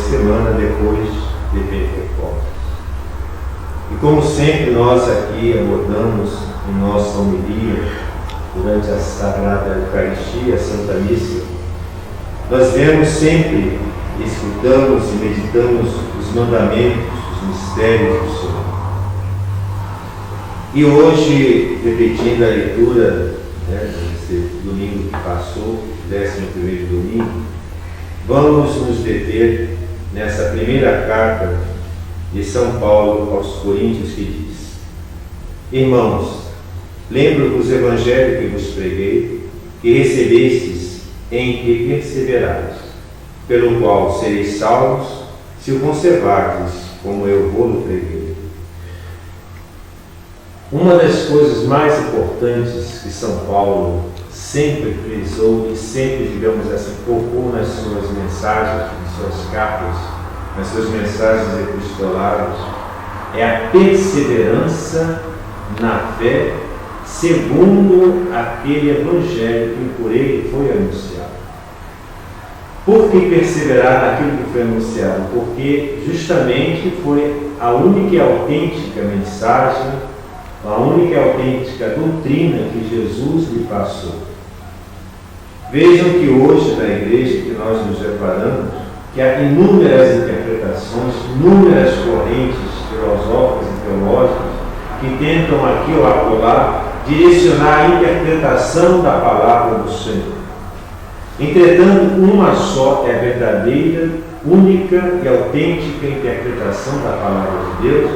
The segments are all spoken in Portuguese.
semana depois de Pentecostes. E como sempre nós aqui abordamos em nossa homilia, durante a Sagrada Eucaristia, a Santa Missa, nós vemos sempre, escutamos e meditamos os mandamentos, os mistérios do Senhor. E hoje, repetindo a leitura desse domingo que passou, 11º domingo, vamos nos deter nessa primeira carta de São Paulo aos Coríntios, que diz: Irmãos, lembro-vos o Evangelho que vos preguei, que recebestes, em que perseverais, pelo qual sereis salvos, se o conservardes, como eu vos preguei. Uma das coisas mais importantes que São Paulo sempre frisou e sempre, digamos assim, focou nas suas mensagens, nas suas cartas, nas suas mensagens epistolares, é a perseverança na fé segundo aquele Evangelho que por ele foi anunciado. Por que perseverar naquilo que foi anunciado? Porque justamente foi a única e autêntica mensagem, a única e autêntica doutrina que Jesus lhe passou. Vejam que hoje na igreja que nós nos deparamos, que há inúmeras interpretações, inúmeras correntes filosóficas e teológicas que tentam aqui ou acolá direcionar a interpretação da palavra do Senhor. Entretanto, uma só é a verdadeira, única e autêntica interpretação da palavra de Deus,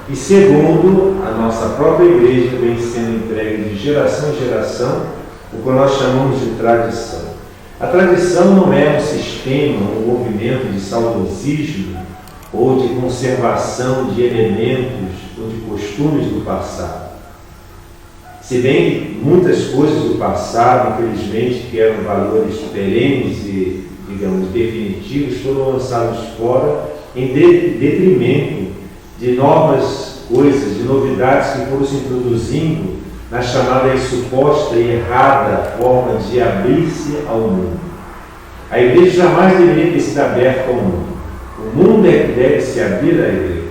e segundo a nossa própria igreja vem sendo entregue de geração em geração, o que nós chamamos de tradição. A tradição não é um sistema, um movimento de saudosismo ou de conservação de elementos ou de costumes do passado. Se bem muitas coisas do passado, infelizmente, que eram valores perenes e, digamos, definitivos, foram lançados fora em detrimento de novas coisas, de novidades que foram se introduzindo na chamada suposta e errada forma de abrir-se ao mundo. A igreja jamais deveria ter sido aberta ao mundo. O mundo é que deve se abrir à igreja.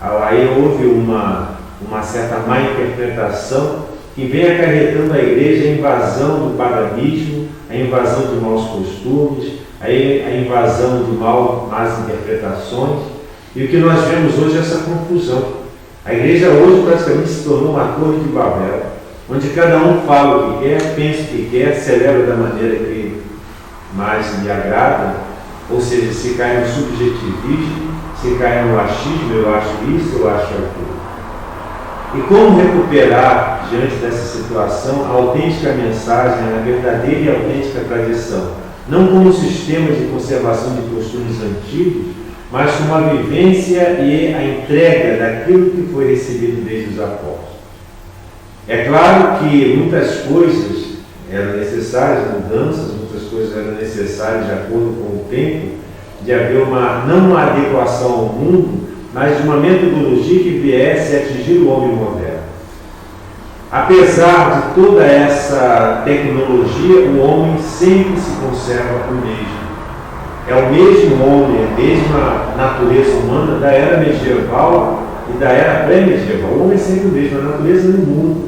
Aí houve uma certa má interpretação que vem acarretando à igreja a invasão do paganismo, a invasão de maus costumes, a invasão de más interpretações. E o que nós vemos hoje é essa confusão. A igreja hoje praticamente se tornou uma torre de Babel, onde cada um fala o que quer, pensa o que quer, celebra da maneira que mais lhe agrada, ou seja, se cai no subjetivismo, se cai no achismo, eu acho isso, eu acho aquilo. E como recuperar, diante dessa situação, a autêntica mensagem, a verdadeira e autêntica tradição? Não como um sistema de conservação de costumes antigos, mas como a vivência e a entrega daquilo que foi recebido desde os apóstolos. É claro que muitas coisas eram necessárias, mudanças, muitas coisas eram necessárias de acordo com o tempo, de haver não uma adequação ao mundo, mas de uma metodologia que viesse a atingir o homem moderno. Apesar de toda essa tecnologia, o homem sempre se conserva o mesmo. É o mesmo homem, a mesma natureza humana da era medieval e da era pré-medieval. O homem é sempre o mesmo, a natureza não muda.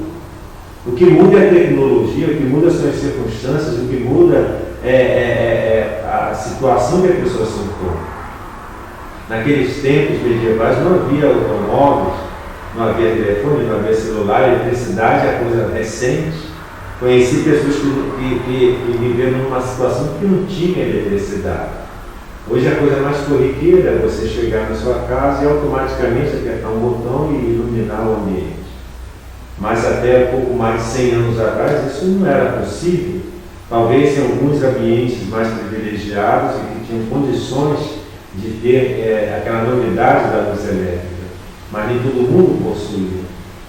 O que muda é a tecnologia, o que muda são as circunstâncias, o que muda é a situação que a pessoa se encontra. Naqueles tempos medievais não havia automóveis, não havia telefone, não havia celular, eletricidade é coisa recente. Conheci pessoas que viveram numa situação que não tinha eletricidade. Hoje a coisa mais corriqueira é você chegar na sua casa e automaticamente apertar um botão e iluminar o ambiente. Mas até pouco mais de 100 anos atrás isso não era possível. Talvez em alguns ambientes mais privilegiados e que tinham condições de ter aquela novidade da luz elétrica, mas nem todo mundo possuía.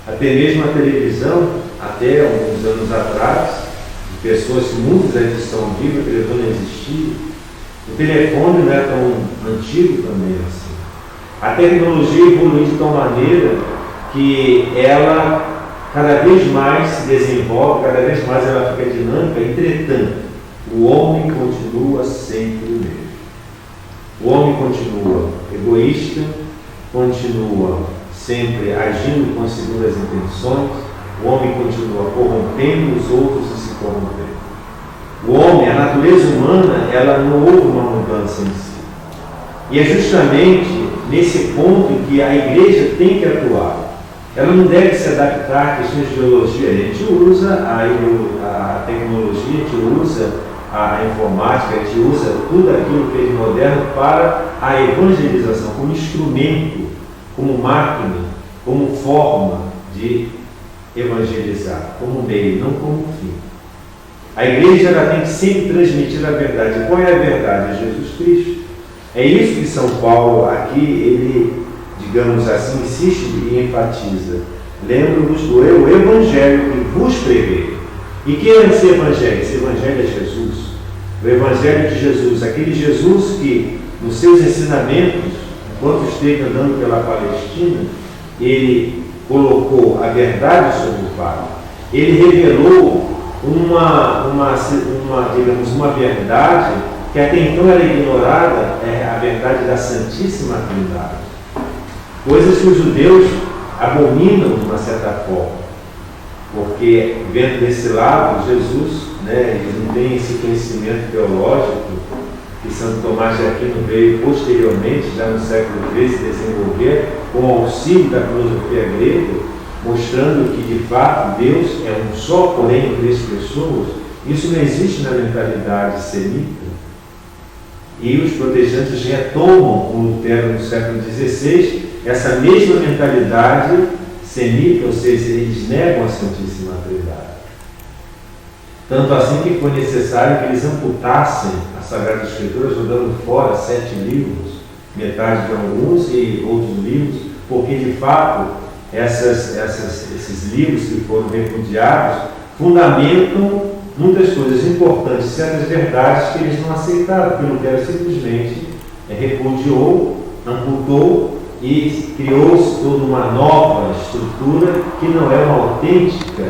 Até mesmo a televisão, até alguns anos atrás, de pessoas que muitas ainda estão vivas, a televisão não existia. O telefone não é tão antigo também assim. A tecnologia evoluiu de tal maneira que ela cada vez mais se desenvolve, cada vez mais ela fica dinâmica, entretanto, o homem continua sempre o mesmo. O homem continua egoísta, continua sempre agindo com segundas intenções, o homem continua corrompendo os outros e se corrompendo. O homem, a natureza humana, ela não houve uma mudança em si. E é justamente nesse ponto em que a igreja tem que atuar. Ela não deve se adaptar a questões de ideologia. A gente usa a tecnologia, a gente usa a informática, a gente usa tudo aquilo que é moderno para a evangelização, como instrumento, como máquina, como forma de evangelizar, como meio, não como fim. A igreja ela tem que sempre transmitir a verdade. Qual é a verdade? É Jesus Cristo. É isso que São Paulo aqui, ele, digamos assim, insiste e enfatiza. Lembro-vos do Evangelho que vos preguei. E que é esse Evangelho? Esse Evangelho é Jesus. O Evangelho de Jesus, aquele Jesus que, nos seus ensinamentos, enquanto esteve andando pela Palestina, ele colocou a verdade sobre o Pai. Ele revelou digamos, uma verdade que até então era ignorada, é a verdade da Santíssima Trindade. Coisas que os judeus abominam de uma certa forma, porque vendo desse lado, Jesus, eles não têm esse conhecimento teológico que Santo Tomás de Aquino veio posteriormente, já no século XIII, desenvolver com o auxílio da filosofia grega, mostrando que de fato Deus é um só, porém em três pessoas. Isso não existe na mentalidade semita. E os protestantes retomam com Lutero no século XVI essa mesma mentalidade semita, ou seja, eles negam a Santíssima Trindade. Tanto assim que foi necessário que eles amputassem a Sagrada Escritura, jogando fora 7 livros, metade de alguns e outros livros, porque de fato esses livros que foram repudiados fundamentam muitas coisas importantes, certas verdades que eles não aceitaram, porque Lutero simplesmente repudiou, amputou e criou-se toda uma nova estrutura que não é uma autêntica,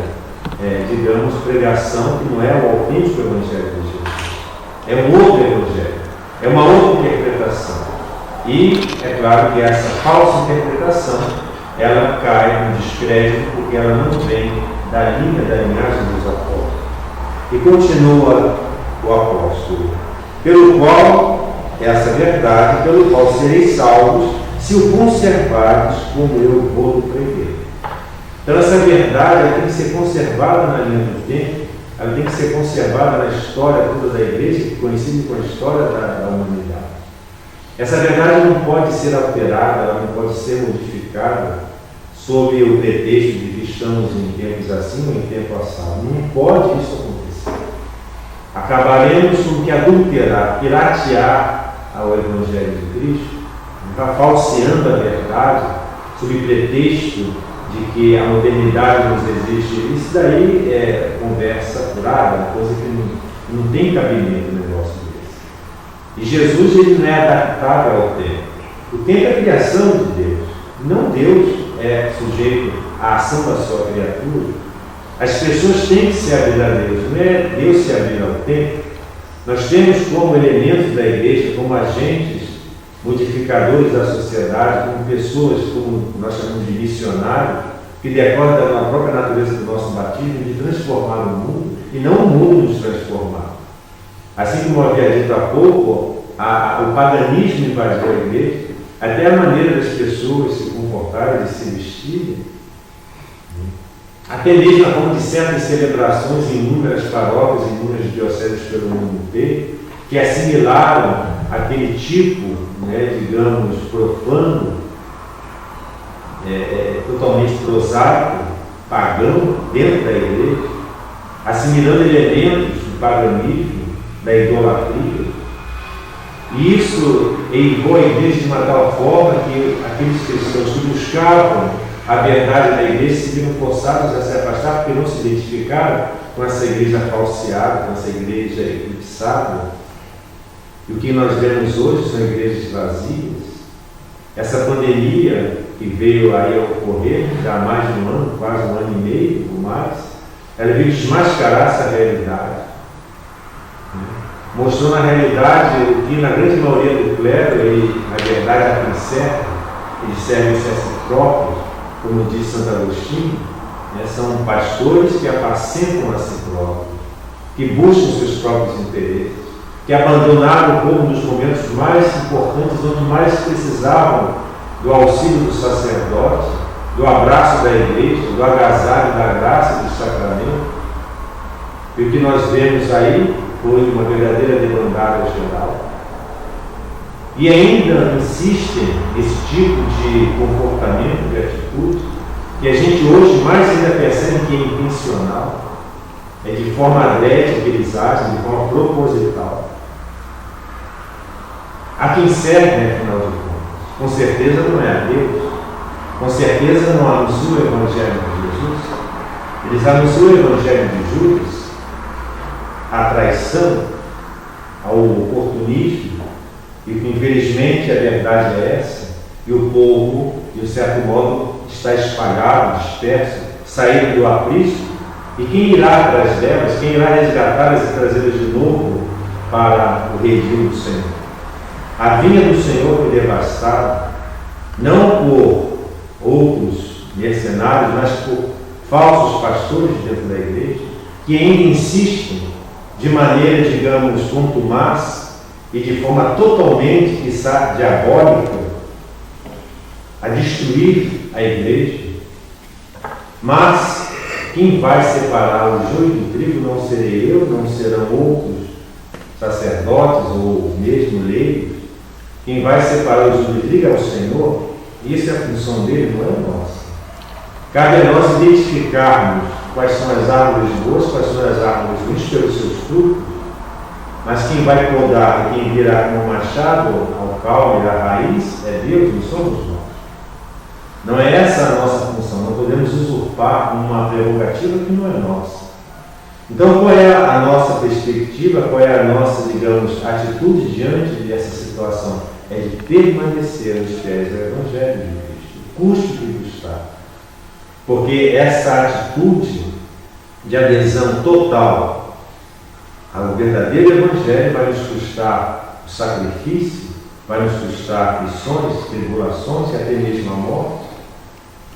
digamos, pregação, que não é o autêntico Evangelho de Jesus. É um outro Evangelho, é uma outra interpretação. E é claro que essa falsa interpretação ela cai no descrédito porque ela não vem da linhagem dos apóstolos. E continua o apóstolo, pelo qual, essa verdade, pelo qual sereis salvos, se o conservardes como eu vou prever. Então essa verdade ela tem que ser conservada na linha do tempo, ela tem que ser conservada na história toda da igreja, que coincide com a história da humanidade. Essa verdade não pode ser alterada, ela não pode ser modificada sob o pretexto de que estamos em tempos assim ou em tempo assado. Não pode isso acontecer. Acabaremos com que adulterar, piratear ao Evangelho de Cristo, falseando a verdade sob pretexto de que a modernidade nos existe. Isso daí é conversa furada, coisa que não tem cabimento no negócio desse. E Jesus ele não é adaptável ao tempo. O tempo é a criação de Deus, não Deus é sujeito à ação da sua criatura. As pessoas têm que se abrir a Deus, não é Deus se abrir ao tempo. Nós temos como elementos da igreja, como agentes modificadores da sociedade, como pessoas, como nós chamamos de missionários, que decorrem da própria natureza do nosso batismo, de transformar o mundo e não o mundo nos transformar. Assim como eu havia dito há pouco, o paganismo invadiu a igreja, até a maneira das pessoas se comportarem, de se vestirem, até mesmo a forma de certas celebrações em inúmeras paróquias, em inúmeras dioceses pelo mundo inteiro, que assimilaram aquele tipo, digamos, profano, totalmente prosaico, pagão, dentro da igreja, assimilando elementos do paganismo, da idolatria. E isso errou a igreja de uma tal forma que aqueles cristãos que buscavam a verdade da igreja se viram forçados a se afastar porque não se identificaram com essa igreja falseada, com essa igreja eclipsada. E o que nós vemos hoje são igrejas vazias. Essa pandemia que veio aí a ocorrer, já há mais de um ano, quase um ano e meio ou mais, ela veio desmascarar essa realidade. Mostrou na realidade o que na grande maioria do clero, ele, na verdade, a quem serve, eles servem-se a si próprios, como diz Santo Agostinho, né? São pastores que apacentam a si próprios, que buscam seus próprios interesses, que abandonaram o povo nos momentos mais importantes, onde mais precisavam do auxílio do sacerdote, do abraço da igreja, do agasalho da graça e do sacramento. E o que nós vemos aí foi uma verdadeira debandada geral. E ainda insistem nesse tipo de comportamento, de atitude, que a gente hoje mais ainda percebe que é intencional, é de forma adrede que eles agem, de forma proposital. A quem serve, afinal de contas, com certeza não é a Deus, com certeza não anuncia o Evangelho de Jesus. Eles anunciam o Evangelho de Judas, a traição, ao oportunismo, e que infelizmente a verdade é essa, e o povo, de certo modo, está espalhado, disperso, saído do aprisco, e quem irá atrás delas, quem irá resgatá-las e trazê-las de novo para o redil do Senhor? A vinha do Senhor foi devastada, não por outros mercenários, mas por falsos pastores dentro da igreja, que ainda insistem de maneira, digamos, contumaz e de forma totalmente, quiçá, diabólica, a destruir a igreja. Mas quem vai separar o joio do trigo não serei eu, não serão outros sacerdotes ou mesmo leigos. Quem vai separar o joio do trigo é o Senhor. Isso é a função dele, não é nossa. Cabe a nós identificarmos quais são as árvores boas, quais são as árvores ruins pelos seus frutos, mas quem vai podar e quem virá com o machado ao caule, a raiz, é Deus, não somos nós. Não é essa a nossa função, não podemos usurpar uma prerrogativa que não é nossa. Então, qual é a nossa perspectiva, qual é a nossa, digamos, atitude diante dessa situação? É de permanecer nos pés do Evangelho de Cristo, custe o que custar. Porque essa atitude de adesão total ao verdadeiro Evangelho vai nos custar o sacrifício, vai nos custar aflições, tribulações e até mesmo a morte.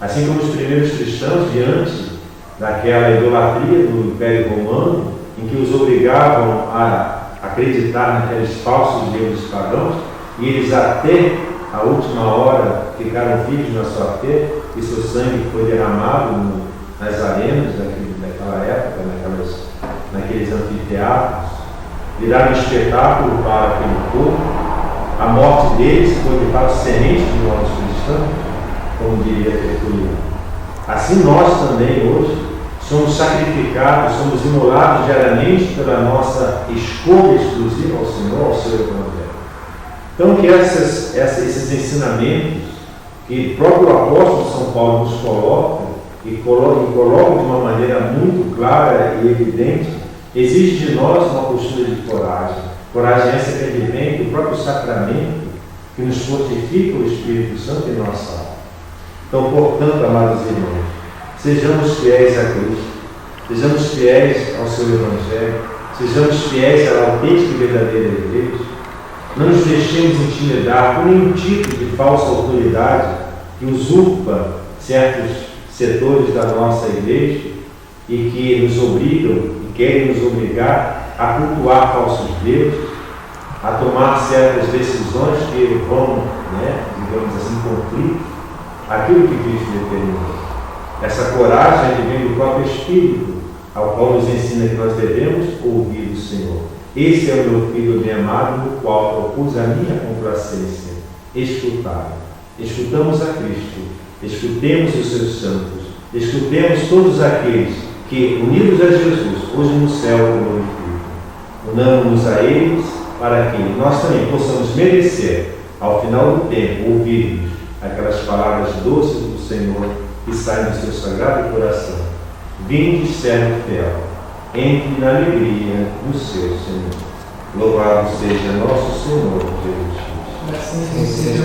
Assim como os primeiros cristãos, diante daquela idolatria do Império Romano, em que os obrigavam a acreditar naqueles falsos deuses pagãos, e eles até a última hora ficaram firmes na sua fé, e seu sangue foi derramado nas arenas daquela época, naqueles anfiteatros, viraram um espetáculo para aquele povo. A morte deles foi de fato semente de novos cristãos, como diria Tertuliano. Assim nós também hoje somos sacrificados, somos imolados diariamente pela nossa escolha exclusiva ao Senhor, ao seu Evangelho. Então que esses ensinamentos que o próprio apóstolo São Paulo nos coloca, e coloca de uma maneira muito clara e evidente, exige de nós uma postura de coragem. Coragem essa que advém do próprio sacramento, que nos fortifica o Espírito Santo em nossa alma. Então, portanto, amados irmãos, sejamos fiéis a Cristo, sejamos fiéis ao seu Evangelho, sejamos fiéis à autêntica e verdadeira igreja. Não nos deixemos intimidar por nenhum tipo de falsa autoridade que usurpa certos setores da nossa igreja e que nos obrigam e querem nos obrigar a cultuar falsos deuses, a tomar certas decisões que vão, digamos assim, cumprir aquilo que Cristo determinou. Essa coragem que vem do próprio Espírito, ao qual nos ensina que nós devemos ouvir o Senhor. Esse é o meu Filho bem amado, no qual propus a minha complacência. Escutai. Escutamos a Cristo, escutemos os seus santos, escutemos todos aqueles que, unidos a Jesus, hoje no céu glorificam. Unamos-nos a eles para que nós também possamos merecer, ao final do tempo, ouvirmos aquelas palavras doces do Senhor que saem do seu sagrado coração. Vinde, servo fiel, entre na alegria do seu Senhor. Louvado seja nosso Senhor Jesus Cristo. Assim seja,